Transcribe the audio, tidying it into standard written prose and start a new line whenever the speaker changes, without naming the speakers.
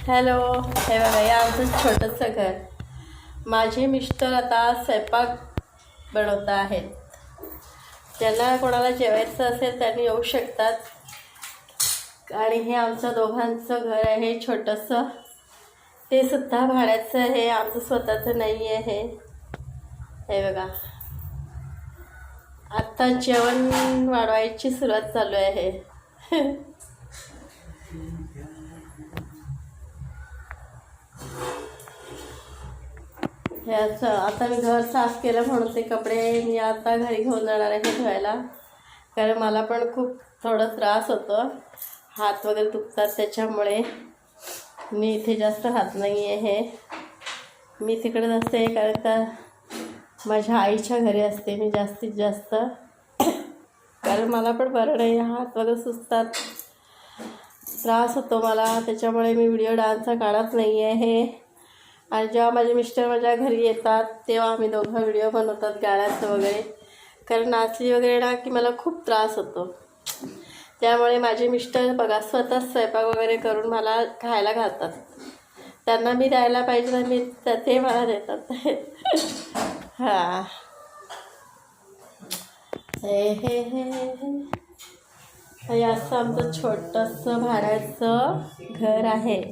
Hello, हे बघा हे आमचं छोटंसं घर. माझे मिस्टर आता स्वयंपाक बनवत आहेत. ज्यांना कोणाला जेवायचं असेल त्यांनी येऊ शकतात. आणि हे आमचं दोघांचं घर आहे छोटंसं. ते सुद्धा भाड्याचं आहे, आमचं स्वतःचं नाही आहे. हे बघा आत्ता जेवण वाढवायची सुरुवात चालू आहे. हे असं आता मी घर साफ केलं म्हणून ते कपडे मी आता घरी घेऊन जाणार आहे धुवायला. कारण मला पण खूप थोडं त्रास होतो, हात वगैरे दुखतात, त्याच्यामुळे मी इथे जास्त हात नाही आहे. मी तिकडे नसते कारण का माझ्या आईच्या घरी असते मी जास्तीत जास्त. कारण मला पण बरं नाही, हात वगैरे सुचतात, त्रास होतो मला, त्याच्यामुळे मी व्हिडिओ डान्सचा काढत नाही आहे. आणि जेव्हा माझे मिस्टर माझ्या घरी येतात तेव्हा आम्ही दोघं व्हिडिओ बनवतात गाण्याचं वगैरे. कारण नाचली वगैरे ना की मला खूप त्रास होतो. त्यामुळे माझे मिस्टर बघा स्वतः स्वयंपाक वगैरे करून मला खायला घालतात. त्यांना मी द्यायला पाहिजे ना, मी ते मला देतात. हां हे असं आमचं छोटंसं भाड्याचं घर आहे.